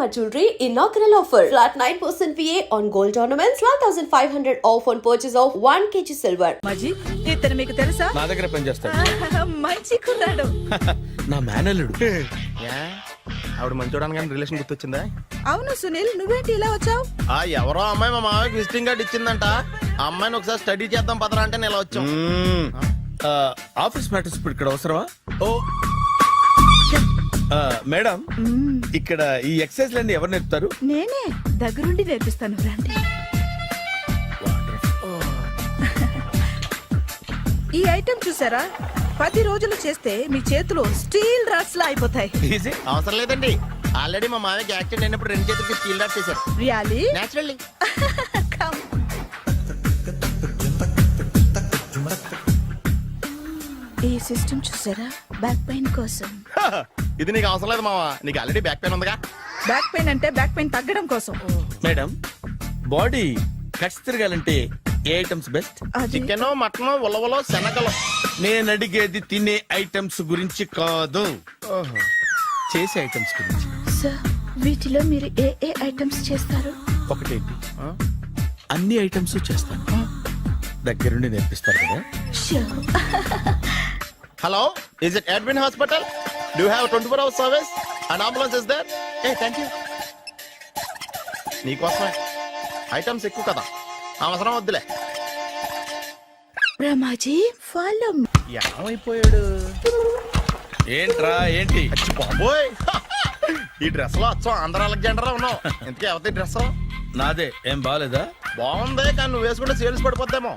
Shalimar Jewelry inaugural offer. Flat 9% VA on gold ornaments, 12,500 off on purchase of 1 kg silver. మజీ ఇతను మీకు తెలుసా? నా దగ్గర పనిచేస్తాడు. మంచి కుర్రాడు. నా మేనల్లుడు. ఆవిడ మంచి చూడడానికి రిలేషన్ గుర్తొచ్చిందా? అవును సునీల్, నువ్వేంటి ఇలా వచ్చావు? ఎవరో అమ్మాయి మా మామయ్యకి విజిటింగ్ కార్డ్ ఇచ్చిందంట. ఆ అమ్మాయిని ఒకసారి స్టడీ చేద్దాం పదరా అంటే నేను ఇలా వచ్చాం. ఆఫీస్ మ్యాటర్స్ ఇప్పుడు ఇక్కడ అవసరమా? ఓ మేడం, ఇక్కడ ఈ ఎక్సర్సైజ్ లన్నీ ఎవరు నేర్పుతారు? నేనే దగ్గరుండి నేర్పిస్తాను, రండి. ఈ ఐటెం చూసారా? 10 రోజులు చేస్తే మీ చేతులు స్టీల్ రాట్స్ లా అయిపోతాయి. ఈజీ. అవసరం లేదండి, ఆల్రెడీ మా మామయ్యకి యాక్సిడెంట్ అయినప్పుడు 2 చేతులకి స్టీల్ డాట్ చేశారు. రియల్లీ? నేచురల్లీ. ఈ సిస్టమ్ చూసారా? బ్యాక్ పెయిన్ కోసం. ఇది నీకు అవసరం లేదు మావా, నీకు ఆల్రెడీ బ్యాక్ పెయిన్ ఉందిగా. బ్యాక్ పెయిన్ అంటే బ్యాక్ పెయిన్ తగ్గడం కోసం. మేడం, బాడీ కట్స్ తిరగాలంటే ఏ ఐటమ్స్ బెస్ట్? అది చికెన్, మటన్, ఉలవలో, శనగలు. నేను అడిగేది తినే ఐటమ్స్ గురించి కాదు, చేసే ఐటమ్స్ గురించి. సార్, వీటిలో మీరు ఏ ఏ ఐటమ్స్ చేస్తారు? ఒకటేంటి, అన్ని ఐటమ్స్ చేస్తాను. దగ్గరుండి నేర్పిస్తారు కదా. Hello, is it admin hospital? Do have 24 hours service and ambulance is there? Thank you. నీకోసమే ఐటమ్స్ ఎక్కువ కదా, అవసరం వద్దులే. రమాజీ, ఫాలో. ఏమైపోయాడు? ఏంట్రా ఏంటి? అచ్చి బాబోయ్, ఈ డ్రెస్ లో అచ్చం ఆంధ్ర అలెగ్జాండర్ లో ఉన్నావు. ఇంతకీ ఎవరి డ్రెస్? నాదే. ఏం బాగాలేదా? బాగుంది, కానీ నువ్వు వేసుకుంటే సేల్స్ పడిపోద్దేమో.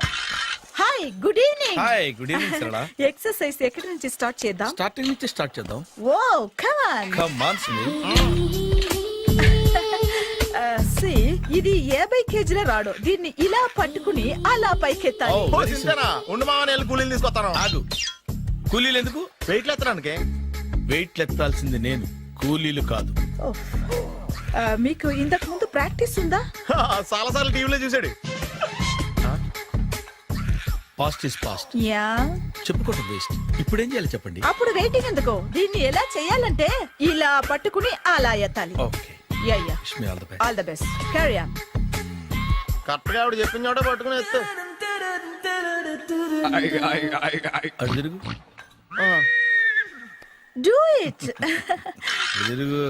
Hi, good evening. Hi, good evening Sarala. Exercise ఎక్కడి నుంచి స్టార్ట్ చేద్దాం? స్టార్టింగ్ నుంచి స్టార్ట్ చేద్దాం. Oh come on. Come on Sunil. ఇది 50 కేజీల రాడు. దీన్ని ఇలా పట్టుకుని అలా పైకెత్తాలి. Oh. ఓ, చింతేనా? ఉండు మామ, నేను కూలీలు తీసుకొస్తాను. ఆగు. కూలీలు ఎందుకు? వెయిట్ ఎత్తడానికి. వెయిట్ ఎత్తాల్సింది నేను, కూలీలు కాదు. మీకు ఇంతకు ముందు ప్రాక్టీస్ ఉందా? చాలా సార్లు టీవీలో చూసాడు. Past is past. యా. చెప్పుకోవటం వేస్ట్. ఇప్పుడు ఏం చేయాలి చెప్పండి. అప్పుడు వెయిటింగ్ ఎందుకు? దీన్ని ఎలా చేయాలంటే ఇలా పట్టుకుని అలా ఎత్తాలి. Okay. Yeah yeah. Wish me all the best. All the best. Carry on. Correct గా ఆవిడ చెప్పిన చోట పట్టుకుని ఎత్తు. అటు తిరుగు. Do it. అటు తిరుగు.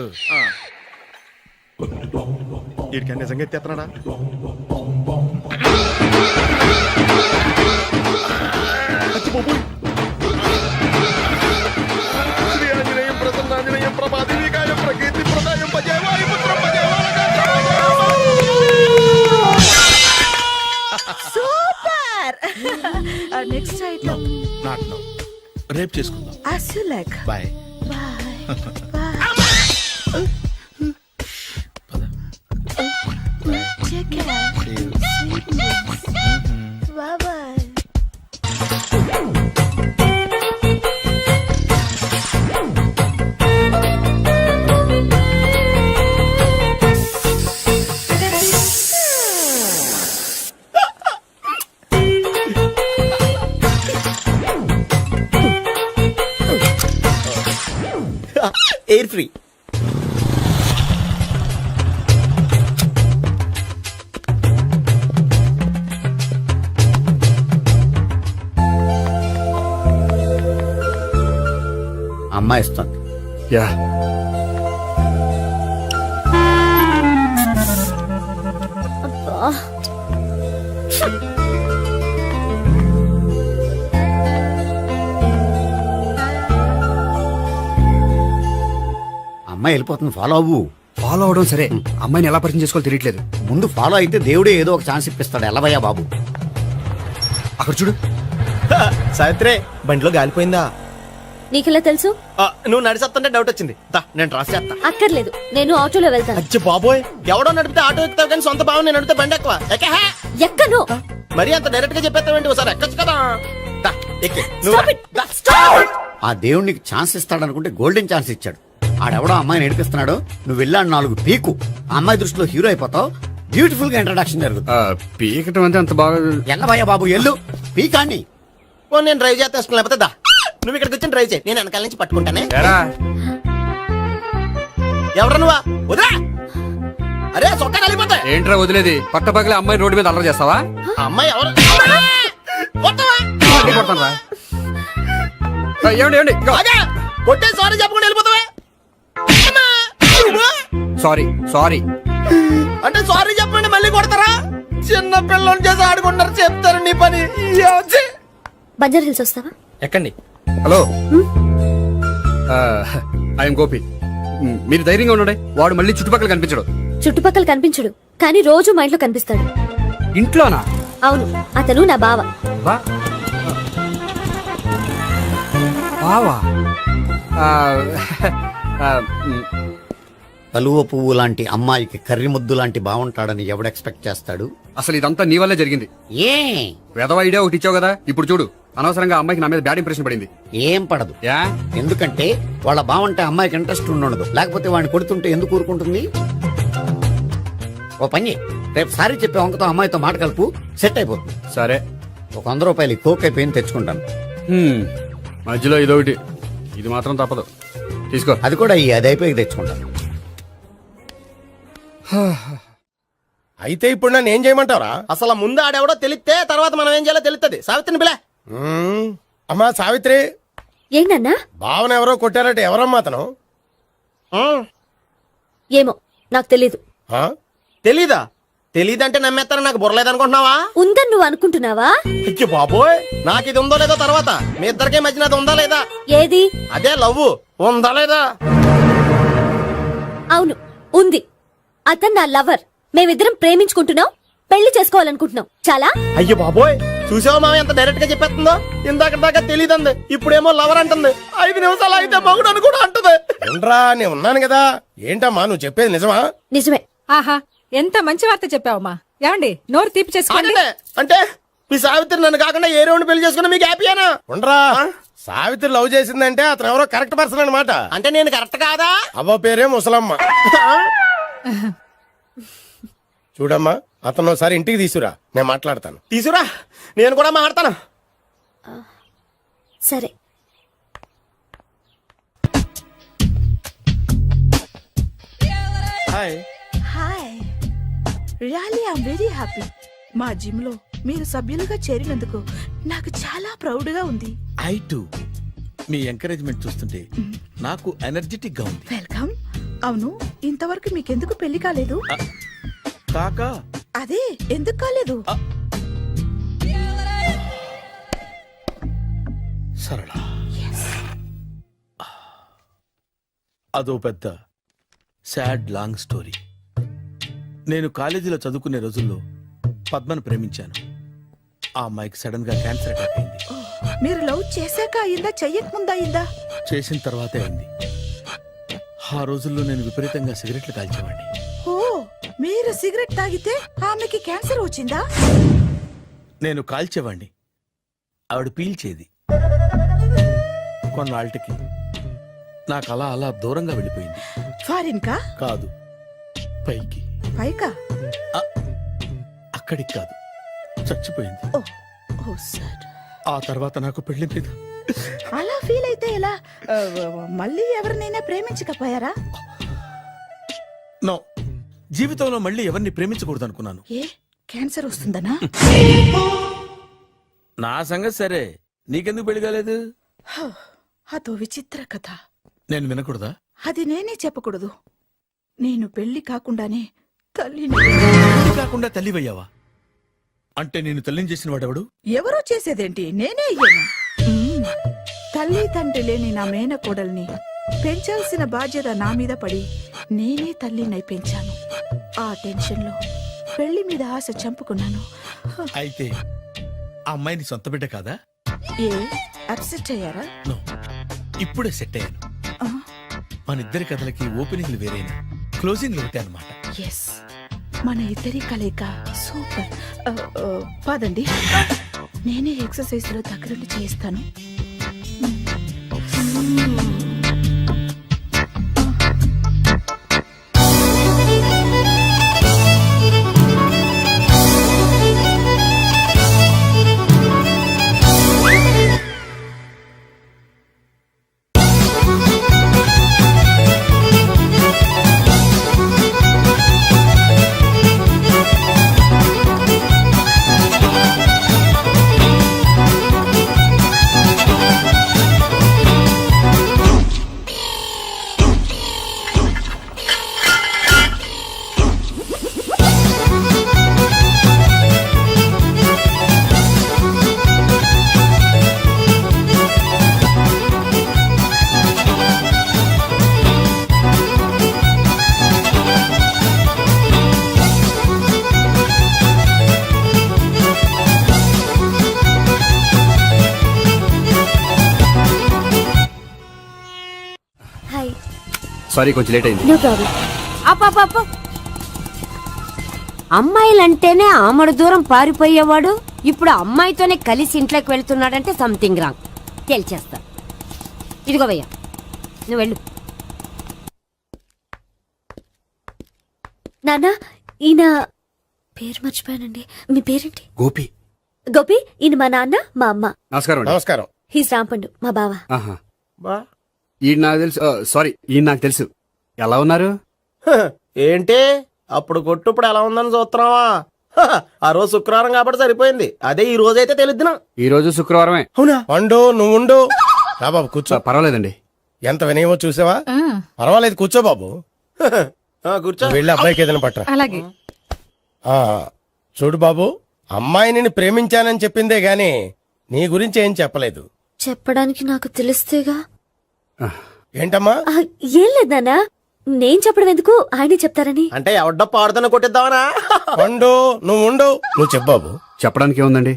వీడికి నిజంగా ఎత్తేస్తున్నాడా? శ్రీ ఆంజనేయం ప్రసన్నాంజనేయం ప్రభాదివికాయం ప్రకీర్తి ప్రదాయం భజేవాయు పుత్రం super. Next item not now. రేపు చేసుకుందాం. as you like. Bye. Bye. Bye. Take care. Sweet dreams. Bye bye. ఎయిర్ ఫ్రీ. అమ్మాయి ఇస్తుంది. యా. అమ్మాయి వెళ్ళిపోతుంది, ఫాలో అవ్వు. ఫాలో అవడం సరే, అమ్మాయిని ఎలా పరిచయం చేసుకోవాలో తెలియట్లేదు. ముందు ఫాలో అయితే దేవుడే ఏదో ఒక ఛాన్స్ ఇప్పిస్తాడు. ఎలవయ్యా బాబు. అక్కడ చూడు. సావిత్రే, బండిలో గాలిపోయిందా? నీకెలా తెలుసు? నువ్వు నడిచేస్తుంటే డౌట్ వచ్చింది. నేను రాసి చేస్తా. అక్కర్లేదు, నేను ఆటోలో వెళ్తాను. అచ్చి బాబోయ్, ఎవడో నడిపితే ఆటో ఎక్కుతావు కానీ సొంత భావం నేను నడిపితే బండి ఎక్కువ. ఎక్కను. మరి అంత డైరెక్ట్ గా చెప్పేస్తావేంటి? ఒకసారి ఎక్కచ్చు కదా. ఆ దేవుడు నీకు ఛాన్స్ ఇస్తాడనుకుంటే గోల్డెన్ ఛాన్స్ ఇచ్చాడు. ఆడెవడో అమ్మాయిని నడిపిస్తున్నాడు, నువ్వు వెళ్ళాడు 4 పీకు. ఆ అమ్మాయి దృష్టిలో హీరో అయిపోతావు. బ్యూటిఫుల్ గా ఇంట్రడక్షన్ జరుగుతుంది. పీకటం అంటే అంత బాగా. ఎల్లవయ్యా బాబు, ఎల్లు పీకాన్ని. నేను డ్రైవ్ చేస్తాను, లేకపోతే దా నువ్వు ఇక్కడికి వచ్చి డ్రైవ్ చేయి, నేను వెనకాల నుంచి పట్టుకుంటానే. ఎవరు నువ్వా? వదిలా. అరే సొక్క కలిపోతాయి. ఏంట్రా వదిలేది? పట్టపగలే అమ్మాయి రోడ్డు మీద అల్లరి చేస్తావా? అమ్మాయి ఎవరు? కొట్టవా? మళ్ళీ కొడతాను రా. ఏమండి ఏమండి అదే కొట్టే సారీ చెప్పకుండా వెళ్ళిపోతావా? Sorry sorry. అంటే సారీ చెప్పండి మళ్ళీ కొడతారా? చిన్న పిల్లలు చేసి ఆడుకుంటారు, చెప్తారు నీ పని. బంజారా హిల్స్ వస్తావా? ఎక్కండి. Hello I'm Gopi. మీరు ధైర్యంగా ఉండండి. వాడు మళ్ళీ చుట్టుపక్కల కనిపించడు. చుట్టుపక్కల కనిపించడు, కానీ రోజు మా ఇంట్లో కనిపిస్తాడు. ఇంట్లోనా? అవును, అతను నా బావ. బా బావా? ఆ, ఆ, కలువ పువ్వు లాంటి అమ్మాయికి కర్రి ముద్దు లాంటి బాగుంటాడని ఎవడు ఎక్స్పెక్ట్ చేస్తాడు? అసలు ఇదంతా నీ వల్లే జరిగింది. ఏ వెధవ ఐడియా ఒకటి ఇచ్చావు కదా, ఇప్పుడు చూడు. అనవసరంగా అమ్మాయికి నా మీద బ్యాడ్ ఇంప్రెషన్ పడింది. ఏం పడదు. యా ఎందుకంటే వాళ్ళ బావంటే అమ్మాయికి ఇంట్రెస్ట్ ఉండదు. లేకపోతే వాడిని కొడుతుంటే ఎందుకు ఊరుకుంటుంది? ఓ పని, రేపు సారీ చెప్పే వంకతో అమ్మాయితో మాట కలుపు, సెట్ అయిపోతుంది. సరే. ఒక 100 రూపాయలు కోక్ అయిపోయింది, తెచ్చుకుంటాను. మధ్యలో ఇదొకటి, ఇది మాత్రం తప్పదు. తీసుకో. అది కూడా అది అయిపోయి తెచ్చుకుంటాను. అయితే ఇప్పుడు నన్ను ఏం చేయమంటావరా? అసలు ముందు ఆడెవడో తెలిస్తే తర్వాత మనం ఏం చేయాలో తెలుస్తుంది. సావిత్రిని పిల్ల. అమ్మా సావిత్రి, ఏంటన్నా? భావన ఎవరో కొట్టారట, ఎవరమ్మా అతను? ఏమో నాకు తెలీదు. ఆ? తెలీదా? తెలీదంటే నమ్మేస్తారని నాకు బుర్రలేదనుకుంటున్నావా? ఉందని నువ్వు అనుకుంటున్నావా? ఇచ్చి బాబోయ్, నాకు ఇది ఉందో లేదో తర్వాత. మీ ఇద్దరికే మధ్యన అది ఉందా లేదా? ఏది? అదే లవ్ ఉందా లేదా? అవును, ఉంది. అతను నా లవర్. మేమిద్దరం ప్రేమించుకుంటున్నాం, పెళ్లి చేసుకోవాలనుకుంటున్నాం. చాలా. అయ్యో బాబోయ్, చూసావా మామ ఎంత డైరెక్ట్ గా చెప్పేస్తుందో? ఇందాక దాకా తెలీదంది, ఇప్పుడేమో లవర్ అంటుంది. 5 నిమిషాలు అయితే మగుడు అని కూడా అంటుంది. ఏంట్రా, నేను ఉన్నాను కదా. ఏంటమ్మా నువ్వు చెప్పేది నిజమా? నిజమే. ఆహా, ఎంత మంచి వార్త చెప్పావమ్మా. ఏమండి, నోరు తీపి చేసుకోండి. అంటే మీ సావిత్రి నన్ను కాకుండా ఏ రౌండ్ పెళ్లి చేసుకున్నా మీకు హ్యాపీయేనా? ఉండరా, సావిత్రి లవ్ చేసిందంటే అతను ఎవరో కరెక్ట్ పర్సన్ అనమాట. అంటే నేను కరెక్ట్ కాదా? అవ్వ పేరే ముసలమ్మ. చూడమ్మా, అతను ఒకసారి ఇంటికి తీసుకురా, నేను మాట్లాడతాను. తీసురా, నేను కూడా మాట్లాడతాను. సరే. Hi. Hi, really I'm very happy. మా జిమ్ లో మీరు సభ్యులుగా చేరినందుకు నాకు చాలా ప్రౌడ్ గా ఉంది. I to. మీ ఎంకరేజ్మెంట్ చూస్తుంటే నాకు ఎనర్జెటిక్ గా ఉంది. వెల్కమ్. అవును, ఇంతవరకు మీకెందుకు పెళ్లి కాలేదు? కాకా అదే ఎందుకు కాలేదు? సరళ, అదో పెద్ద సాడ్ లాంగ్ స్టోరీ. నేను కాలేజీలో చదువుకునే రోజుల్లో పద్మను ప్రేమించాను. ఆ అమ్మాయికి సడన్ గా క్యాన్సర్ అటాక్ అయింది. మీరు లవ్ చేశాక అయిందా, చెయ్యక ముందా అయిందా? చేసిన తర్వాతే అయింది. ఆ రోజుల్లో నేను విపరీతంగా సిగరెట్లు కాల్చేవాడిని. ఓ, మీరు సిగరెట్ తాగితే ఆమెకి క్యాన్సర్ వచ్చిందా? నేను కాల్చేవాణ్ణి, ఆవిడ పీల్చేది. కొన్నాళ్ళకి నాకు అలా అలా దూరంగా వెళ్ళిపోయింది. ఫారిన్ కా? కాదు, పైకి. పైకా? అక్కడికి కాదు, చచ్చిపోయింది. ఓ, ఓ సార్. ఆ తర్వాత నాకు పెళ్లి మీద అలా ఫీల్ అయితే ఎలా? మళ్ళీ ఎవరినైనా ప్రేమించకపోయారా? నో, జీవితంలో మళ్ళీ ఎవరిని ప్రేమించకూడదు అనుకున్నాను. ఏ, క్యాన్సర్ వస్తుందనా? నా సంగతి సరే, నీకెందుకు పెళ్లి కాలేదు? అదో విచిత్ర కథ. నేను వినకూడదా? అది నేనే చెప్పకూడదు. నేను పెళ్లి కాకుండానే తల్లిని. పెళ్లి కాకుండా తల్లివయ్యావా? అంటే నేను తల్లిని చేసిన వాడెవడు? ఎవరో చేసేదేంటి, నేనే అయ్యాను. తల్లి తండ్రి లేని నా మేనకోడల్ని పెంచాల్సిన బాధ్యత నా మీద పడి నేనే తల్లినై పెంచాను. ఆ టెన్షన్ లో పెళ్లి మీద ఆశ చంపుకున్నాను. అయితే ఆ అమ్మాయిని సొంత బిడ్డ కాదా? ఏ, అప్సెట్ అయ్యారా? నో, ఇప్పుడే సెట్ అయ్యాను. మన ఇద్దరి కథలకి ఓపెనింగ్లు వేరైనా క్లోజింగ్లు ఒకటే అన్నమాట. ఎస్, మన ఇద్దరి కలయిక సూపర్. పదండి, నేనే ఎక్సర్సైజ్ లో దగ్గరుండి చేస్తాను. సారీ కొంచెం లేట్ అయింది. No problem. అప్ప అమ్మాయిలంటేనే ఆమడు దూరం పారిపోయేవాడు ఇప్పుడు అమ్మాయితోనే కలిసి ఇంట్లోకి వెళ్తున్నాడంటే సంథింగ్ రాంగ్. తేల్చేస్తా. ఇదిగో భయ్యా, నువ్వు వెళ్ళు. నాన్న, ఈయన పేరు మర్చిపోయానండి. మీ పేరేంటి? గోపి. గోపి, ఈయన మా నాన్న, మా అమ్మ. నమస్కారం అండి. నమస్కారం. హీస్ రాంపండు, మా బావ. ఆహా. బా ఈయన నాకు తెలుసు. సారీ, ఈయన నాకు తెలుసు. ఎలా ఉన్నారు? హ, ఏంటి అప్పుడు కొట్టు ఇప్పుడు ఎలా ఉందని చూస్తున్నావా? హ, ఆ రోజు శుక్రవారం కాబట్టి సరిపోయింది. అదే ఈ రోజు అయితే తెలిద్దునా. ఈ రోజు శుక్రవారమే. అవునా? పండు నువ్వు ఉండు. రా బాబు కూర్చో. పర్వాలేదండి. ఎంత వినయమో చూసావా? పర్వాలేదు కూర్చో బాబు. కూర్చో. నువ్వు వెళ్ళి అబ్బాయికి ఏదైనా పట్టరా. అలాగే. ఆ, చూడు బాబు, అమ్మాయి నిన్ను ప్రేమించానని చెప్పిందే గాని నీ గురించి ఏం చెప్పలేదు. చెప్పడానికి నాకు తెలిస్తేగా. ఏంటమ్మా? ఆ, ఏం లేదు నాన్న, నేను చెప్పడం ఎందుకు, ఆయనే చెప్తారని. అంటే ఎవడ్డో పాడుతున్న కొట్టిద్దామనా? పండు నువ్వు ఉండు. నువ్వు చెప్పు బాబు. చెప్పడానికి ఏముందండి,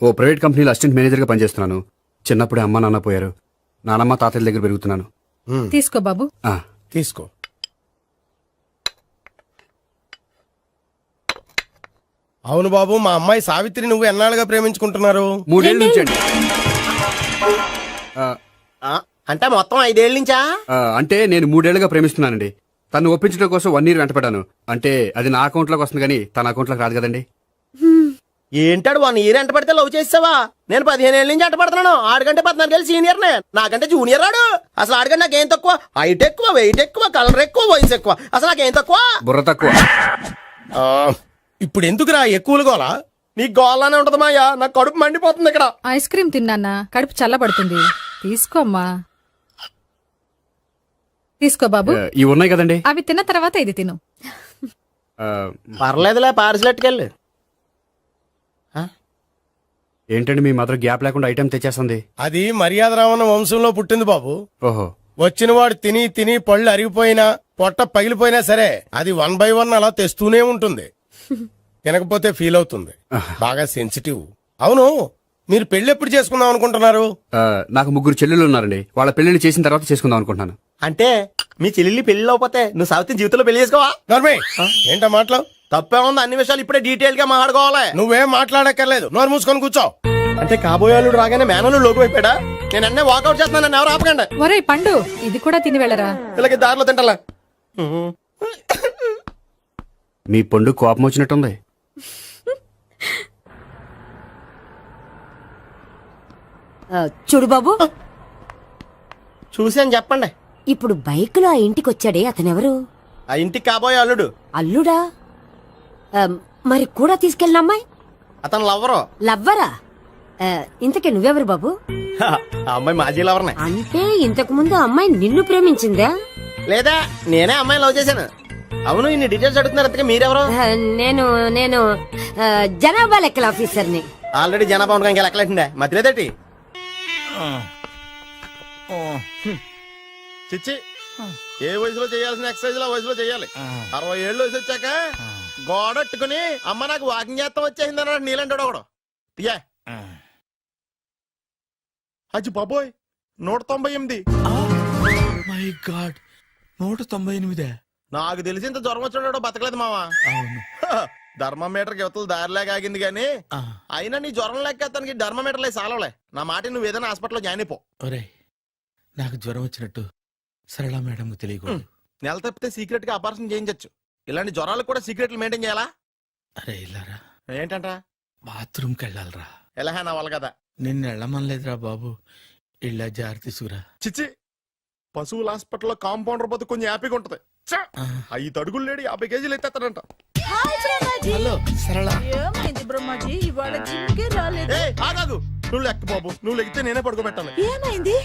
ఓ ప్రైవేట్ కంపెనీలో అసిస్టెంట్ మేనేజర్గా పనిచేస్తున్నాను. చిన్నప్పుడే అమ్మ నాన్న పోయారు. నానమ్మ తాతయ్య దగ్గర పెరుగుతున్నాను. తీసుకో బాబు. ఆ, తీసుకో. అవును బాబు, మా అమ్మాయి సావిత్రి నువ్వు ఎన్నాళ్ళుగా ప్రేమించుకుంటున్నారు? 3 ఏళ్ళ నుంచి అండి. ఆ, అంటే మొత్తం 5 ఏళ్ళ నుంచా? అంటే నేను 3 ఏళ్లుగా ప్రేమిస్తున్నానండి. తను ఒప్పించడం కోసం 1 year వెంటపడ్డాను. అంటే అది నా అకౌంట్లోకి వస్తుంది కానీ తన అకౌంట్లోకి రాదు కదండి. ఏంటాడు 1 year ఎంట పడితే లవ్ చేసావా? నేను 15 ఏళ్ళ నుంచి ఎంట పడుతున్నాను. ఆడికంటే 14 ఏళ్ళు సీనియర్ నే, నాకంటే జూనియర్ రాడు. అసలు ఆడికంటే నాకేం తక్కువ? హైట్ ఎక్కువ, వెయిట్ ఎక్కువ, కలర్ ఎక్కువ, వయసు ఎక్కువ. అసలు నాకేం తక్కువ? బుర్ర తక్కువ. ఆ, ఇప్పుడు ఎందుకురా ఎక్కువలు గోలా? నీకు గోల్లానే ఉంటది మాయా. నాకు కడుపు మండిపోతుంది ఇక్కడ. ఐస్ క్రీమ్ తిన్నానా, కడుపు చల్లబడుతుంది. తీసుకోమ్మా. తీసుకో బాబు. ఇవి ఉన్నాయి కదండి. అవి తిన్న తర్వాత ఇది తిను. పర్లేదులే, పార్సిలెట్కెళ్ళి. ఏంటండి మీ మదర్ గ్యాప్ లేకుండా ఐటెం తెచ్చేస్తుంది? అది మర్యాద రావణ వంశంలో పుట్టింది బాబు. ఓహో. వచ్చినవాడు తిని తిని పళ్ళు అరిగిపోయినా పొట్ట పగిలిపోయినా సరే అది 1 by 1 అలా తెస్తూనే ఉంటుంది. తినకపోతే ఫీల్ అవుతుంది. బాగా సెన్సిటివ్. అవును, మీరు పెళ్లి ఎప్పుడు చేసుకుందాం అనుకుంటున్నారు? నాకు 3 చెల్లెళ్ళు ఉన్నారండి. వాళ్ళ పెళ్లిళ్ళు చేసిన తర్వాత చేసుకుందాం అనుకుంటున్నాను. అంటే మీ చెల్లెల్ని పెళ్లి లేకపోతే నువ్వు సావిత్రి జీవితంలో పెళ్లి చేసుకోవా? నోర్మే, ఏంటా మాటలు? తప్పే ఉంది. అన్ని విషయాలు ఇప్పుడే డీటెయిల్ గా మాట్లాడుకోవాలి. నువ్వేం మాట్లాడక్కర్లేదు, నోరు మూసుకొని కూర్చో. అంటే కాబోయేవాళ్ళు రాగానే మేనలు లోకి అయిపోయాడా? నేను అన్నీ వాకౌట్ చేస్తున్నాను, నన్ను ఎవరు ఆపకండి. ఒరేయ్ పండు, ఇది కూడా తిని వెళ్ళరా. ఇలాగే దారిలో తింటలా. మీ పండు కోపం వచ్చినట్టుంది. చూడు బాబు, చూసాను చెప్పండి. ఇప్పుడు బైక్ లో ఆ ఇంటికి వచ్చాడే అతనెవరు? ఆ ఇంటికి కాబోయే అల్లుడు. అల్లుడా? మరి కూడా తీసుకెళ్ళిన అమ్మాయి అతను లవ్వరు. లవ్వరా? ఇంతకీ నువ్వెవరు బాబు? ఆ అమ్మాయి మాజీ లవర్నే. అంటే ఇంతకు ముందు అమ్మాయి నిన్ను ప్రేమించిందా? లేదా నేనే అమ్మాయి లవ్ చేశాను. అవును, ఇన్ని డీటెయిల్స్ అడుగుతున్నారు. ఇంతకీ మీరెవరు? నేను నేను జనాభా లెక్కల ఆఫీసర్ని. ఆల్రెడీ జనాభా ఉండగా ఇంకా లెక్కలేటండే మధ్యలేదేటి? చిచ్చి, ఏ వయసులో చేయాల్సిన ఎక్సర్సైజ్ ఆ వయసులో చేయాలి. 60 ఏళ్ళు వయసు వచ్చాక గోడట్టుకుని అమ్మ నాకు వాకింగ్ చేస్తాం వచ్చేసింది అన్నాడు నీలంటాడు ఒకడు. తీయా అచ్చి బాబోయ్, 198. My God, 198. నాకు తెలిసి ఇంత జ్వరం వచ్చాడో బతకలేదు మావా. అవును. ధర్మమీటర్ యువతలు దారిలాగా ఆగింది గానీ అయినా నీ జ్వరం లెక్క అతనికి ధర్మమీటర్లే సాలవలే. నా మాట నువ్వు ఏదైనా హాస్పిటల్లో జాయిన్ అయిపో. ఒరే, నాకు జ్వరం వచ్చినట్టు సరళ మేడం తెలియకూడదు. నెల తప్పితే సీక్రెట్ గా ఆపరేషన్ చేయించచ్చు. ఇలాంటి జ్వరాలకు కూడా సీక్రెట్లు మెయింటైన్ చేయాలా? అరే ఇల్లారా, ఏంటంట? బాత్రూమ్కి వెళ్ళాలరా. ఎలా నా వాళ్ళ కదా. నిన్ను వెళ్ళమనలేదురా బాబు. ఇళ్ళ జారి తీసుకురా. చిచ్చి, పశువుల హాస్పిటల్లో కాంపౌండర్ పోతే కొంచెం హ్యాపీగా ఉంటది. 5 అడుగులు లేడి 50 కేజీలు ఎత్తేస్తాడంట. హలో సరళ. ఏమైంది బ్రహ్మాజీ, ఇవాళ జిమ్కే రాలేదు? ఏ ఆగాగు, నువ్వు లెక్క బాబు. నువ్వు లెక్కితే నేనే పడుకోబెట్టాలి. ఏమైంది?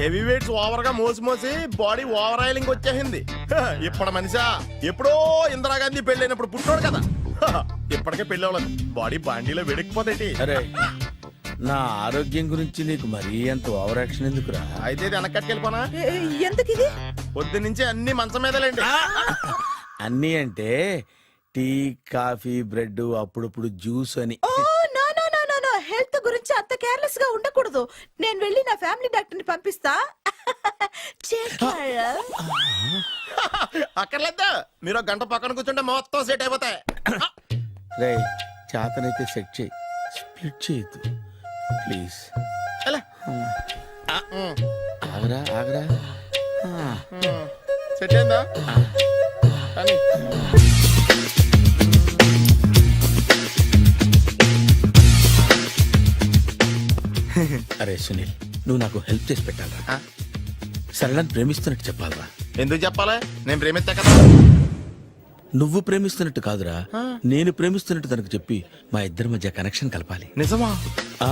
హెవీ వెయిట్స్ ఓవర్ గా మోసి మోసి బాడీ ఓవర్ ఆయిలింగ్ వచ్చేసింది. ఇప్పుడు మనిషా ఎప్పుడో ఇందిరాగాంధీ పెళ్ళైనప్పుడు పుట్టినోడు కదా. ఇప్పటికే పెళ్లి అవ్వలేదు, బాడీ బాండీలో వెడికిపోతేటి. అరే, నా ఆరోగ్యం గురించి నీకు మరీ అంత ఓవర్ యాక్షన్ ఎందుకురా? అయితే ఇది వెనకట్టుకెళ్ళిపోనా? ఎందుకు ఇది? పొద్దు నుంచి అన్ని మంచం మీదలేండి. అన్నీ అంటే టీ, కాఫీ, బ్రెడ్, అప్పుడప్పుడు జ్యూస్ అని. హెల్త్ గురించి అంత కేర్లెస్ గా ఉండకూడదు. నేను వెళ్ళి నా ఫ్యామిలీ డాక్టర్ ని పంపిస్తా. అక్కర్లేదు, మీరు ఒక గంట పక్కన కూర్చుంటే మొత్తం సెట్ అయిపోతాయి. రే చేతనైతే సెట్ చేయి, స్ప్లిట్ చేయొద్దు ప్లీజ్. ఎలా? ఆగరా ఆగరా. సెట్ అయిందా? కానీ అరే సునీల్, నువ్వు నాకు హెల్ప్ చేసి పెట్టాలరా. సరళని ప్రేమిస్తున్నట్టు చెప్పాలరా. ఎందుకు చెప్పాలి? నేను ప్రేమిస్తా కదా. నువ్వు ప్రేమిస్తున్నట్టు కాదురా, నేను ప్రేమిస్తున్నట్టు తనకు చెప్పి మా ఇద్దరి మధ్య కనెక్షన్ కలపాలి. నిజమా? ఆ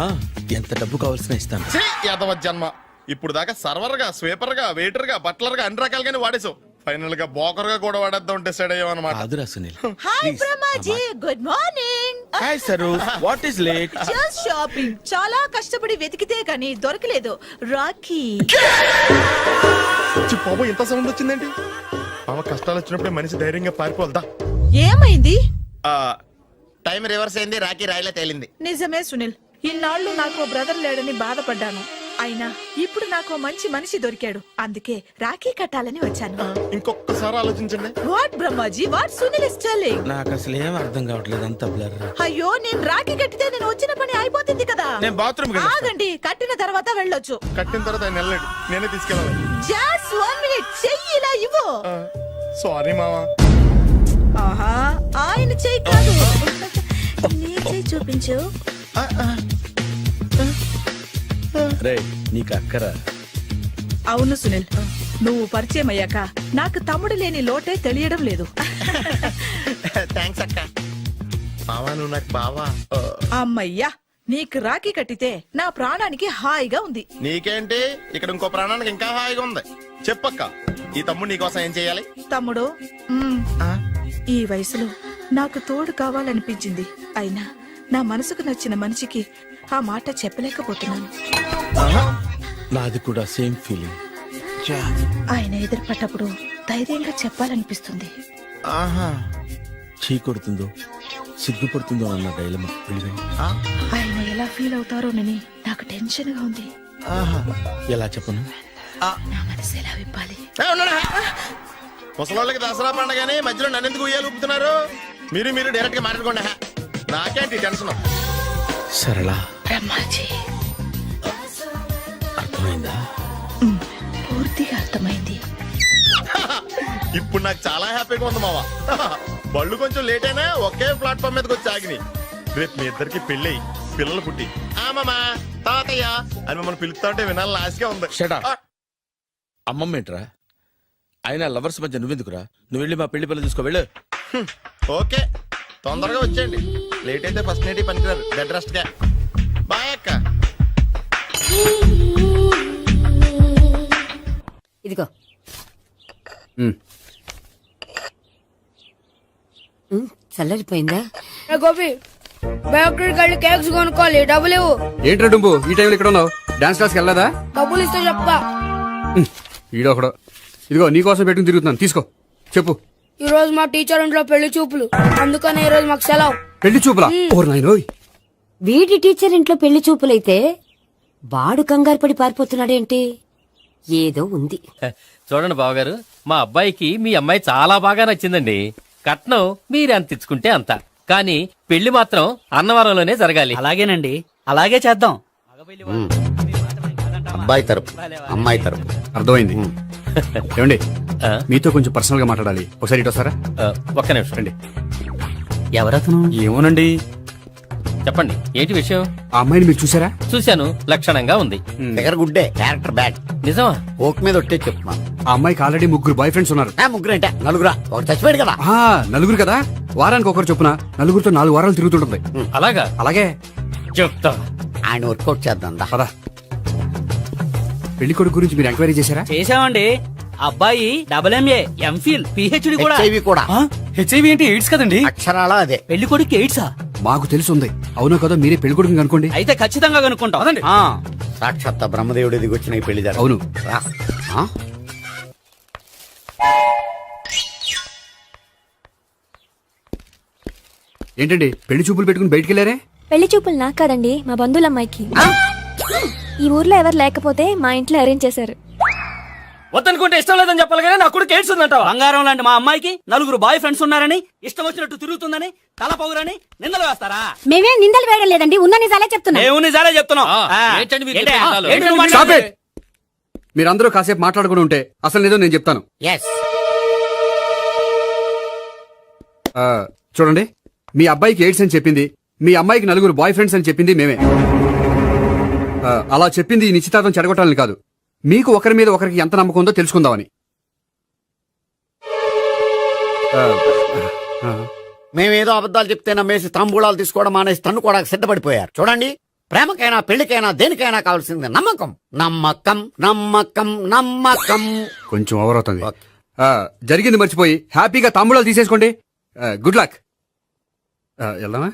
ఎంత డబ్బు కావాల్సిన ఇస్తాను. యాదవ జన్మ. ఇప్పుడు దాకా సర్వర్ గా, స్వీపర్ గా, వెయిటర్ గా, బట్లర్ గా అన్ని రకాలుగానే వాడేసావు. ఫైనల్ గా బోకర్ గా కూడా వాడేద్దాం డిసైడ్ అయ్యాం అనమాట. కాదురా Sunil. Hi Brahmaji, good morning. Hi sir, what is late? Just shopping. చాలా కష్టపడి వెతికితే కానీ దొరకలేదు. రాఖీ. బాబు ఇంత సౌండ్ వచ్చిందేంటి? బాబా కష్టాలు వచ్చినప్పుడే మనిషి ధైర్యంగా పారిపోవద్దా. ఏమైంది? టైం రివర్స్ అయింది, రాఖీ రాయిలా తేలింది. నిజమే సునీల్, ఇన్నాళ్ళు నాకు బ్రదర్ లేడని బాధపడ్డాను. అయినా ఇప్పుడు నాకు మంచి మనిషి దొరికాడు. అందుకే రాఖీ కట్టాలని వచ్చాను. ఇంకొకసారి ఆలోచించండి. What Brahmaji, what Sunil is telling? నాకు అసలు ఏం అర్థం కావట్లేదు, అంత బ్లర్. అయ్యో, నేను రాఖీ కట్టితే నేను వచ్చిన పని అయిపోతుంది కదా. నేను బాత్రూమ్ ఆగండి, కట్టిన తర్వాత వెళ్ళొచ్చు. కట్టిన తర్వాత ఆయన వెళ్ళండి, నేనే తీసుకెళ్ళాలి. జస్ట్ 1 minute, చెయ్యి ఇలా ఇవ్వు. సారీ మావా. ఆహా, ఆయన చెయ్యి కాదు, నీ చెయ్యి చూపించు. రే నీకు అక్కరా. అవును సునీల్, నువ్వు పరిచయం అయ్యాక నాకు తమ్ముడు లేని లోటే తెలియడం లేదు. థ్యాంక్స్ అక్క. మావా నువ్వు నాకు బావా. అమ్మయ్యా, నీకు రాఖీ కట్టితే నా ప్రాణానికి హాయిగా ఉంది. నీకేంటి, ఇక్కడ ఇంకో ప్రాణానికి ఇంకా హాయిగా ఉంది. చెప్పక్క, ఈ తమ్ముడు నీకోసం ఏం చేయాలి? తమ్ముడు, ఈ వయసులో నాకు తోడు కావాలనిపించింది. అయినా నా మనసుకు నచ్చిన మనిషికి ఆ మాట చెప్పలేకపోతున్నాను. నాది కూడా సేమ్ ఫీలింగ్. ఆయన ఎదురుపడ్డప్పుడు ధైర్యంగా చెప్పాలనిపిస్తుంది. చీ కొడుతుందో సిగ్గుపడుతుందో అన్న డైలమా. ఆయన ఎలా ఫీల్ అవుతారోనని నాకు టెన్షన్ గా ఉంది. ఎలా చెప్పను? నా మనసు ఎలా విప్పాలి? ముసలోళ్ళకి దసరా పండగని మధ్యలో నన్ను ఎందుకు ఉయ్యాలు ఊపుతున్నారు? మీరు డైరెక్ట్ గా మాట్లాడుకోండి. నాకేంటి టెన్షన్? సరళ, బ్రహ్మాజీ, అర్థమైందా? పూర్తిగా అర్థమైంది. ఇప్పుడు నాకు చాలా హ్యాపీగా ఉంది మావా. బళ్ళు కొంచెం లేట్ అయినా ఒకే ప్లాట్ఫామ్ మీదకి వచ్చి ఆగినాయి. రేపు మీ ఇద్దరికి పెళ్ళి పిల్లలు పుట్టి మామా తాతయ్య అని మమ్మల్ని పిలుస్తా ఉంటే వినాలని ఆశగా ఉంది. Shut up. అమ్మమ్మ ఏంట్రా? అయినా లవర్స్ మధ్య నువ్వెందుకురా? నువ్వు వెళ్ళి మా పెళ్లి పిల్లలు చూసుకో, వెళ్ళు. ఓకే, తొందరగా వచ్చేయండి. లేట్ అయితే ఫస్ట్ నైట్ పనికిరారు. బెడ్ రెస్ట్ గా. బాయ్ అక్క. ఇదిగో. చల్లరిపోయిందా? గోపి, బేకరీకి వెళ్ళి కేక్స్ కొనుక్కోవాలి, డబ్బులు ఇవ్వు. ఏంట్రా డుంబు ఈ టైంలో ఇక్కడ ఉన్నావు? డాన్స్ క్లాస్కి వెళ్ళదా? డబ్బులు ఇస్తే చెప్తా. ఈడొకడు. ఇదిగో నీకోసం పెట్టుకుని తిరుగుతున్నాను, తీసుకో. చెప్పు. ఈ రోజు మా టీచర్ ఇంట్లో పెళ్లి చూపులు, అందుకనే ఈ రోజు మాకు సెలవు. పెళ్లి చూపులా? ఓర్ నాయనోయ్. వీడి టీచర్ ఇంట్లో పెళ్లి చూపులైతే వాడు కంగారు పడి పారిపోతున్నాడేంటి? ఏదో ఉంది. చూడండి బావగారు, మా అబ్బాయికి మీ అమ్మాయి చాలా బాగా నచ్చిందండి. కట్నం మీరెంత ఇచ్చుకుంటే అంత, కానీ పెళ్లి మాత్రం అన్నవరంలోనే జరగాలి. అలాగేనండి, అలాగే చేద్దాం. అబ్బాయి తరపు, అమ్మాయి తరపు. అర్థమైంది. ఏమండి, ఆ? మీతో కొంచెం పర్సనల్ గా మాట్లాడాలి. ఒకసారి ఇటు వస్తారా? ఒక్క నిమిషం అండి. ఎవరతను? ఏమోనండి. చెప్పండి, ఏంటి విషయం? ఆ అమ్మాయిని మీరు చూసారా? చూశాను, లక్షణంగా ఉంది. ఫిగర్ గుడ్డే, క్యారెక్టర్ బ్యాడ్. నిజమా? ఓక్ మీద ఒట్టే చెప్తున్నా. ఆ అమ్మాయికి ఆల్రెడీ 3 బాయ్ ఫ్రెండ్స్ ఉన్నారు. ముగ్గురు అంటే నలుగురా? ఒకటి చచ్చిపోయాడు కదా. నలుగురు కదా, వారానికి ఒకరు చొప్పున నలుగురితో 4 వారాలు తిరుగుతుంటుంది. అలాగా? అలాగే. చెప్తా. ఆయన వర్కౌట్ చేద్దాం దా. పద. పెళ్లి కొడుకు గురించి మీరు ఎంక్వైరీ చేశారా? చేసామండి. అబ్బాయి MA, MPhil, PhD కూడా. HIV కూడా. HIV ఏంటి? ఎయిడ్స్ కదండి. అక్షరాలా అదే. పెళ్లి కొడుకు ఎయిడ్సా? మాకు తెలుసుంది. అవునో కదా, మీరే పెళ్లి కొడుకుని కనుకోండి. అయితే ఖచ్చితంగా కనుక్కుంటాం. అదండి. సాక్షాత్ బ్రహ్మదేవుడు దిగొచ్చిన ఈ పెళ్లి అవును. ఏంటండి పెళ్లి చూపులు పెట్టుకుని బయటికి వెళ్ళారే? పెళ్లి చూపులు నాకు కాదండి, మా బంధువుల అమ్మాయికి. ఈ ఊర్లో ఎవరు లేకపోతే మా ఇంట్లో అరేంజ్ చేశారు. వద్దనుకుంటే ఇష్టం లేదని చెప్పాలి కానీ నా కొడుకు ఎయిడ్స్ ఉందంటావా? బంగారం లాంటి మా అమ్మాయికి 4 బాయ్ ఫ్రెండ్స్ ఉన్నారని, ఇష్టం వచ్చినట్టు తిరుగుతుందని, తల పౌరని నిందలు వేస్తారా? మేమేం నిందలు వేయడం లేదండి, ఉన్న నిజాలే చెప్తున్నా. మేము నిజాలే చెప్తున్నాం. ఏంటండి మీరు ఏంటి? చెప్పే నిజాలు? ఏంటి నువ్వు Stop మాట్లాడేది? it! మీరందరూ కాసేపు మాట్లాడుకుని ఉంటే అసలు నిజం నేను చెప్తాను. ఎస్ చూడండి, మీ అబ్బాయికి ఎయిడ్స్ అని చెప్పింది, మీ అమ్మాయికి 4 బాయ్ ఫ్రెండ్స్ అని చెప్పింది మేమే. అలా చెప్పింది ఈ నిశ్చితార్థం చెడగొట్టాలని కాదు, మీకు ఒకరి మీద ఒకరికి ఎంత నమ్మకం ఉందో తెలుసుకుందామని. మేమేదో అబద్ధాలు చెప్తే నమ్మేసి తాంబూలాలు తీసుకోవడం మానేసి తన్నుకోవడానికి సిద్ధపడిపోయారు. చూడండి, ప్రేమకైనా పెళ్లికైనా దేనికైనా కావాల్సింది నమ్మకం. నమ్మకం నమ్మకం నమ్మకం. కొంచెం ఓవర్ అవుతుంది. జరిగింది మర్చిపోయి హ్యాపీగా తాంబూలాలు తీసేసుకోండి. Good luck. వెళ్దామా?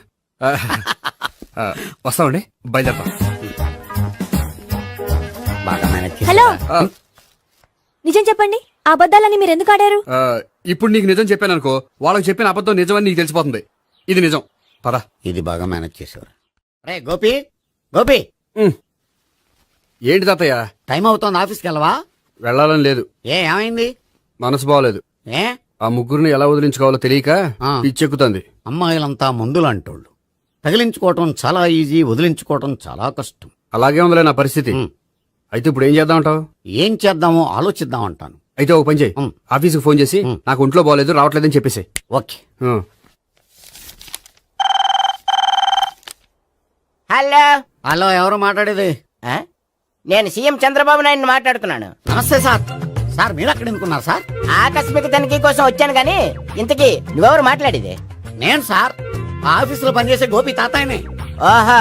వస్తామండి, బయలుదేరతాం. బాగా మేనేజ్ చేశారు. హలో, నిజం చెప్పండి, ఆ అబద్ధాలని మీరు ఎందుకు ఆడారు? ఇప్పుడు నీకు నిజం చెప్పాను అనుకో, వాళ్ళకి చెప్పిన అబద్ధం నిజమని నీకు తెలిసిపోతుంది. ఇది నిజం. పద. ఇది బాగా మేనేజ్ చేసేవారు. రే గోపి, గోపి, ఏంటి తాతయ్య? టైం అవుతోంది, ఆఫీస్కి వెళ్ళవా? వెళ్ళాలని లేదు. ఏమైంది? మనసు బాగోలేదు. ఏ ఆ ముగ్గురిని ఎలా వదిలించుకోవాలో తెలియక ఆ. పిచ్చెక్కుతుంది. అమ్మాయిలంతా మందులాంటోళ్ళు. తగిలించుకోవటం చాలా ఈజీ, వదిలించుకోవటం చాలా కష్టం. అలాగే ఉందిలే నా పరిస్థితి. అయితే ఇప్పుడు ఏం చేద్దామంటావు? ఏం చేద్దామో ఆలోచిద్దామంటాను. అయితే ఒక పని చేయి, ఆఫీస్కి ఫోన్ చేసి నాకు ఒంట్లో బాగోలేదు రావట్లేదని చెప్పేసి. ఓకే. హలో, హలో, ఎవరు మాట్లాడేది? నేను సీఎం చంద్రబాబు నాయుడు మాట్లాడుతున్నాను. నమస్తే సార్. సార్ మీరు అక్కడ ఎందుకున్నారు సార్? ఆకస్మిక తనిఖీ కోసం వచ్చాను గానీ ఇంతకీ నువ్వెవరు మాట్లాడేది? నేను సార్, ఆఫీసులో పనిచేసే గోపి తాతాయనే. ఓహో,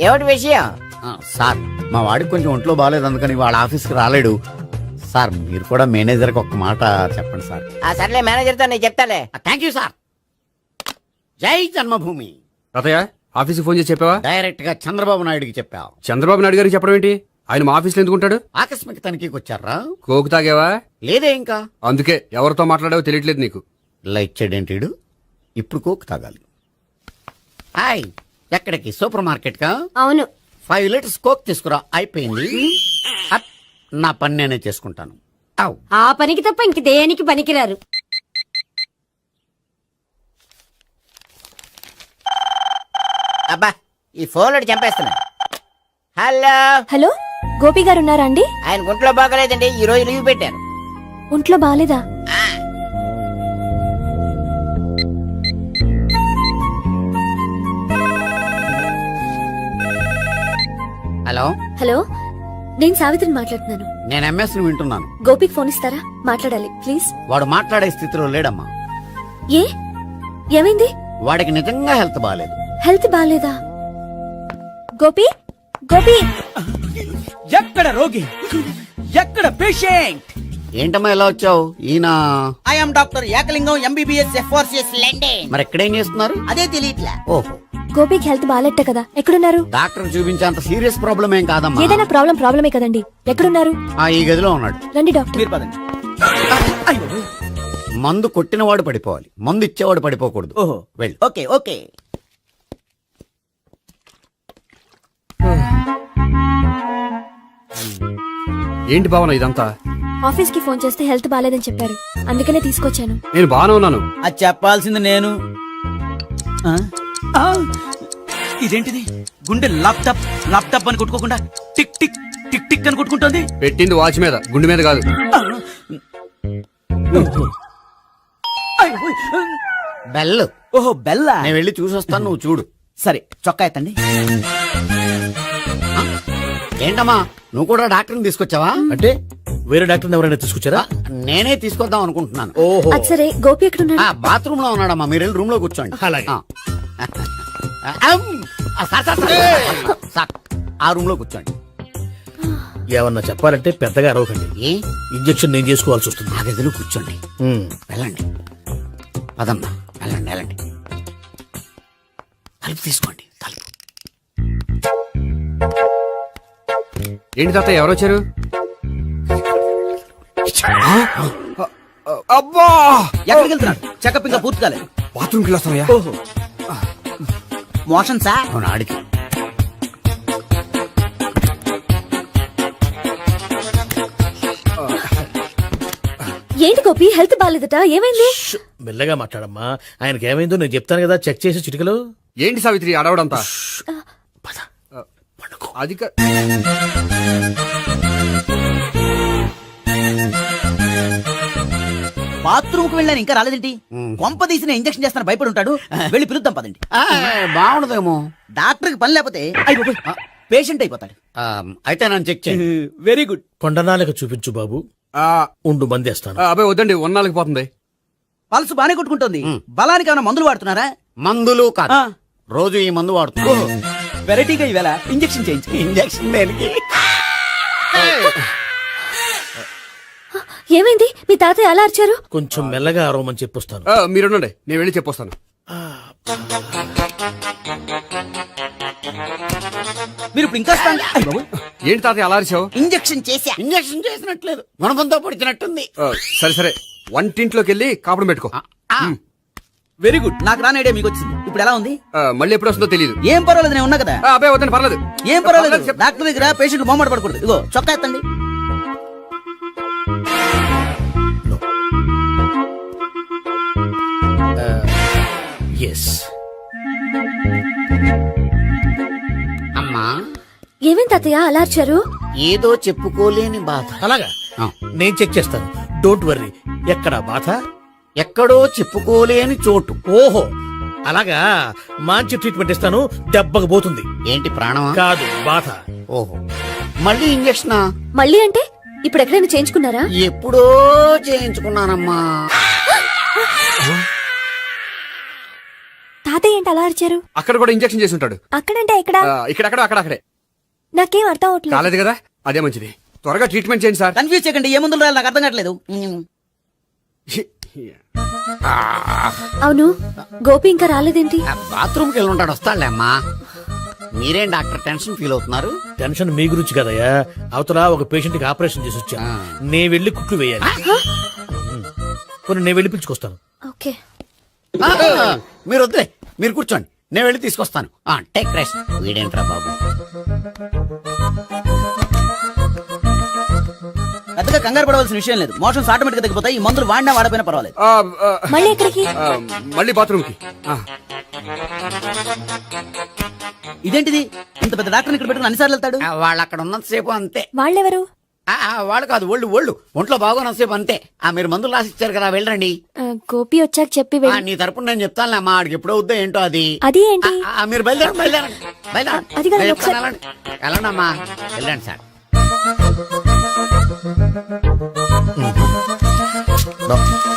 ఏమిటి విషయం? సార్, మా వాడికి కొంచెం ఒంట్లో బాగాలేదు, అందుకని వాళ్ళ ఆఫీస్కి రాలేడు. సార్, మీరు కూడా మేనేజర్కి ఒక్క మాట చెప్పండి సార్. ఆ సర్లే, మేనేజర్తో నేను చెప్తాలే. Thank you sir. జై జన్మభూమి. తాతయ్య, ఆఫీస్కి ఫోన్ చేసి చెప్పావా? డైరెక్ట్ గా చంద్రబాబు నాయుడుకి చెప్పావు. చంద్రబాబు నాయుడు గారికి చెప్పడం ఏంటి? ఆయన మా ఆఫీస్లో ఎందుకుంటాడు? ఆకస్మిక తనిఖీకి వచ్చారా? కోకు తాగావా? లేదే ఇంకా. అందుకే ఎవరితో మాట్లాడావో తెలియట్లేదు నీకు. లైట్ చేయడేంటిడు? ఇప్పుడు కోక్ తాగాలి. హాయ్, ఎక్కడికి? సూపర్ మార్కెట్ కా? అవును. 5 లీటర్స్ కోక్ తీసుకురా. అయిపోయింది. అప్, నా పని నేనే చేసుకుంటాను. ఔ. ఆ పనికి తప్ప ఇంక దేనికి పనికిరారు. అబ్బా, ఈ ఫోన్ చంపేస్తున్నా. హలో హలో, గోపి గారు ఉన్నారా అండి? ఆయన గుంట్లో బాగలేదండి, ఈ రోజు లీవ్ పెట్టారు. ఒంట్లో బాగాలేదా? హలో, హలో, నేను సావిత్రిని మాట్లాడుతున్నాను. నేను ఎంఎస్ ను వింటున్నాను. గోపికి ఫోన్ ఇస్తారా? మాట్లాడాలి ప్లీజ్. వాడు మాట్లాడే స్థితిలో లేడమ్మా. ఏ, ఏమైంది? వాడికి నిజంగా హెల్త్ బాగాలేదు. హెల్త్ బాగాలేదా? గోపి, గోపి. ఎక్కడ రోగి, ఎక్కడ పేషెంట్? ఏంటమ్మా ఎలా వచ్చావు? ఈయన I'm doctor Ekalingam MBBS FRCS London. మరి ఎక్కడేం చేస్తున్నారు? అదే తెలియట్లా. ఓహో, గోపికి హెల్త్ బాగాలెట్ట కదా, ఎక్కడున్నారు? డాక్టర్ చూపించేంత సీరియస్ ప్రాబ్లం ఏం కాదమ్మా. ఏదైనా ప్రాబ్లమే కదండి. ఎక్కడున్నారు? ఈ గదిలో ఉన్నాడు. రండి డాక్టర్. మీరు పదండి. మందు కొట్టినవాడు పడిపోవాలి, మందు ఇచ్చేవాడు పడిపోకూడదు. ఓహో, వెళ్ళు. Okay okay. ఏంటి భావన ఇదంతా? ఆఫీస్ కి ఫోన్ చేస్తే హెల్త్ బాగాలేదని చెప్పారు, అందుకనే తీసుకొచ్చాను. నేను బాగానే ఉన్నాను. అది చెప్పాల్సింది నేను. ఆ? ఆ! ఇదేంటిది? గుండె లాప్టాప్ లాప్టాప్ అని కొట్టుకోకుండా టిక్ టిక్ టిక్ టిక్ అని కొట్టుకుంటోంది. పెట్టింది వాచ్ మీద, గుండె మీద కాదు. బెల్. ఓహో, బెల్లా. నేను వెళ్ళి చూసొస్తాను, నువ్వు చూడు. సరే, చొక్కా ఎత్తండి. ఏంటమ్మా, నువ్వు కూడా డాక్టర్ని తీసుకొచ్చావా? అంటే వేరే డాక్టర్ ఎవరైనా తీసుకొచ్చారా? నేనే తీసుకొద్దాం అనుకుంటున్నాను. ఓహో, అది సరే, గోపి ఎక్కడున్నాడు? బాత్రూమ్ లో ఉన్నాడమ్మా, మీరు వెళ్ళి రూమ్ లో కూర్చోండి. అలాగే. సార్, ఆ రూమ్ లో కూర్చోండి. ఏమన్నా చెప్పాలంటే పెద్దగా అరవకండి. ఏ ఇంజెక్షన్ నేను చేసుకోవాల్సి వస్తుంది. ఆ గదిలో కూర్చోండి. వెళ్ళండి, పదమ్మా, వెళ్ళండి వెళ్ళండి. తలుపు తీసుకోండి, తలుపు. ఏంటి తాత, ఎవరు వచ్చారు? అబ్బా, ఎక్కడికి వెళ్తున్నాడు? చెకప్ ఇంకా పూర్తి కాలేదు. బాత్రూమ్కి వెళ్ళొస్తానయ్యా. ఓహో, మోషన్ సార్. అవును, ఆడికి. ఏంటి గోపి, హెల్త్ బాగాలేదట, ఏమైంది? మెల్లగా మాట్లాడమ్మా. ఆయనకి ఏమైందో నేను చెప్తాను కదా, చెక్ చేసి చిటికలు. ఏంటి సావిత్రి అడవడంతా? అది కా- బాత్రూమ్ కు వెళ్ళాను ఇంకా రాలేదేంటి? కొంప తీసిన ఇంజక్షన్ చేస్తాను భయపడి ఉంటాడు. వెళ్ళి పిలుద్దాం పదండి. బాగుండదేమో. డాక్టర్ కి పని లేకపోతే పేషెంట్ అయిపోతాడు. అయితే నన్ను చెక్ చేయి. Very good. కొండనాలకు చూపించు బాబు. ఆ, ఉండు మందేస్తాను. అబ్బాయి వద్దండి, ఉన్నాళ్ళకి పోతుంది. పల్స్ బానే కొట్టుకుంటుంది. బలానికి ఏమైనా మందులు వాడుతున్నారా? మందులు కాదు, ఆ. రోజు ఈ మందు వాడుతున్నా. వెరైటీగా ఈవేళ ఇంజక్షన్ చేయించు. ఇంజక్షన్ దేనికి? ఏమైంది? మీ తాతయ్య అలా అరిచారు? కొంచెం మెల్లగా అరవమని చెప్పొస్తాను. మీరుండండి, నేను వెళ్ళి చెప్పొస్తాను. మీరు ఇప్పుడు ఇంకా strong- అయ్ బాబోయ్. ఏంటి తాతయ్య అలా అరిచావు? ఇంజక్షన్ చేశా. ఇంజక్షన్ చేసినట్లేదు, గుణపంతో పొడిచినట్టుంది. సరే సరే, వంటింట్లోకి వెళ్ళి కాపురం పెట్టుకో. Very good. నాకు రాని ఐడియా మీకు వచ్చింది. ఇప్పుడు ఎలా ఉంది? మళ్ళీ ఎప్పుడు వస్తుందో తెలియదు. ఏం పర్వాలేదు, నేను ఉన్నా కదా. అబ్బాయి వద్దండి, పర్లేదు. ఏం పర్వాలేదు. చెప్పు. డాక్టర్ దగ్గర పేషెంట్ మొహమాట పడకూడదు. ఇగో చొక్కా ఎత్తండి. ఎస్. అమ్మా, ఏమైంది తాతయ్య అలా అరిచారు? ఏదో చెప్పుకోలేని బాధ. అలాగా ఆ. నేను చెక్ చేస్తాను. Don't worry. ఎక్కడ బాధ? ఎక్కడో చెప్పుకోలేని చోటు. ఓహో అలాగా. మంచి ట్రీట్మెంట్ ఇస్తాను, దెబ్బకు పోతుంది. ఏంటి ప్రాణమా? కాదు, బాధ. ఓహో, మళ్ళీ ఇంజక్షనా? మళ్ళీ అంటే ఇప్పుడు ఎక్కడైనా చేయించుకున్నారా? ఎప్పుడో చేయించుకున్నానమ్మా. తాతయ్య ఏంటి అలా అరిచారు? అక్కడ కూడా ఇంజక్షన్ చేసి ఉంటాడు. అక్కడంటే ఎక్కడ? ఇక్కడక్కడ అక్కడక్కడే. నాకేం అర్థం అవట్లేదు. కాలేదు కదా, అదే మంచిది. త్వరగా ట్రీట్మెంట్ చేయండి సార్. కన్ఫ్యూజ్ చేయకండి. ఏ మందులు రాయాలి నాకు అర్థం కావట్లేదు. అవును, గోపి ఇంకా రాలేదేంటి? బాత్రూమ్కి వెళ్ళి ఉంటాడు, వస్తాడులే అమ్మా. మీరేం డాక్టర్ టెన్షన్ ఫీల్ అవుతున్నారు? టెన్షన్ మీ గురించి కదయ్యా. అవతల ఒక పేషెంట్ కి ఆపరేషన్ చేసి వచ్చా. నేను వెళ్ళి కుట్లు వేయాలి. కొన్ని నేను వెళ్ళి పిలుచుకొస్తాను. ఓకే. మీరు వద్దులే, మీరు కూర్చోండి, నేను వెళ్ళి తీసుకొస్తాను. Take rest. వీడేంట్రా బాబు? పెద్దగా కంగారు పడవలసిన విషయం లేదు. మోషన్స్ ఆటోమేటిక్ గా తగ్గిపోతాయి. ఈ మందులు వాడినా వాడపోయినా పర్వాలేదు. మళ్ళీ ఎక్కడికి? మళ్ళీ బాత్రూమ్కి. ఇదేంటిది? ఇంత పెద్ద డాక్టర్ ఇక్కడ పెట్టుకుని అన్నిసార్లు వెళ్తాడు. వాళ్ళు అక్కడ ఉన్నంతసేపు అంతే. వాళ్ళెవరు? వాళ్ళు కాదు, ఒళ్ళు ఒంట్లో బాగోనంతసేపు అంతే. మీరు మందులు రాసిచ్చారు కదా, వెళ్ళండి. గోపి వచ్చాక చెప్పి నీ తరపున నేను చెప్తానులే అమ్మా. ఆడికి ఎప్పుడు అవుద్దో ఏంటో అది. అది ఏంటి? మీరు బయలుదేరండి. అది కాదు, నేను ఒకసారి- చెప్తాను, వెళ్ళండి అమ్మా, వెళ్ళండి సార్. No.